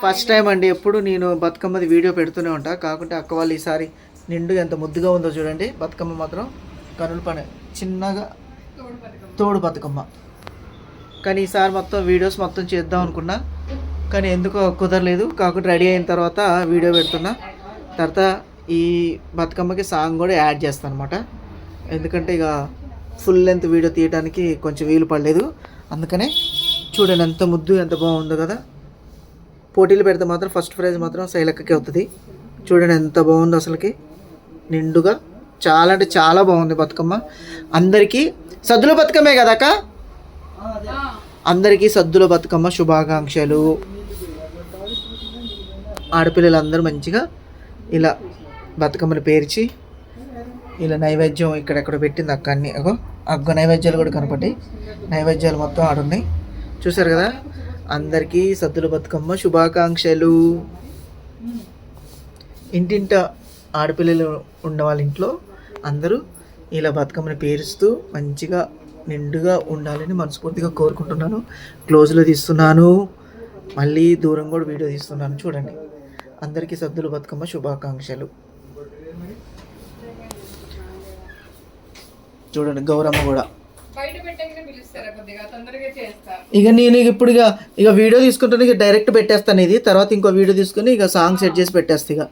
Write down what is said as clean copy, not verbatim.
First time అండి, ఎప్పుడు నేను బతుకమ్మది వీడియో పెడుతూనే ఉంటా. కాకుంటే అక్క వాళ్ళు ఈసారి నిండు ఎంత ముద్దుగా ఉందో చూడండి. బతుకమ్మ మాత్రం కనుల పని చిన్నగా తోడు బతుకమ్మ. కానీ ఈసారి మొత్తం వీడియోస్ మొత్తం చేద్దాం అనుకున్నా, కానీ ఎందుకో కుదరలేదు. కాకుంటే రెడీ అయిన తర్వాత వీడియో పెడుతున్నా. తర్వాత ఈ బతుకమ్మకి సాంగ్ కూడా యాడ్ చేస్తాను అనమాట. ఎందుకంటే ఇక ఫుల్ లెంత్ వీడియో తీయడానికి కొంచెం వీలు పడలేదు. అందుకనే చూడండి ఎంత ముద్దు, ఎంత బాగుందో కదా. పోటీలు పెడితే మాత్రం ఫస్ట్ ప్రైజ్ మాత్రం శైలక్కకి అవుతుంది. చూడండి ఎంత బాగుందో అసలుకి, నిండుగా చాలా అంటే చాలా బాగుంది బతుకమ్మ. అందరికీ సద్దుల బతుకమ్మే కదాక, అందరికీ సద్దుల బతుకమ్మ శుభాకాంక్షలు. ఆడపిల్లలందరూ మంచిగా ఇలా బతుకమ్మను పేర్చి ఇలా నైవేద్యం ఇక్కడెక్కడ పెట్టింది అక్క. అన్ని అగ్గ నైవేద్యాలు కూడా కనపడ్డాయి. నైవేద్యాలు మొత్తం ఆడున్నాయి, చూసారు కదా. అందరికీ సద్దుల బతుకమ్మ శుభాకాంక్షలు. ఇంటింట ఆడపిల్లలు ఉన్న వాళ్ళ ఇంట్లో అందరూ ఇలా బతుకమ్మని పేరుస్తూ మంచిగా నిండుగా ఉండాలని మనస్ఫూర్తిగా కోరుకుంటున్నాను. క్లోజ్లో తీస్తున్నాను, మళ్ళీ దూరం కూడా వీడియో తీస్తున్నాను. చూడండి, అందరికీ సద్దుల బతుకమ్మ శుభాకాంక్షలు. చూడండి గౌరమ్మ కూడా. ఇక నేను ఇక వీడియో తీసుకుంటాను, ఇక డైరెక్ట్ పెట్టేస్తాను ఇది. తర్వాత ఇంకో వీడియో తీసుకుని ఇక సాంగ్ సెట్ చేసి పెట్టేస్తా. ఇక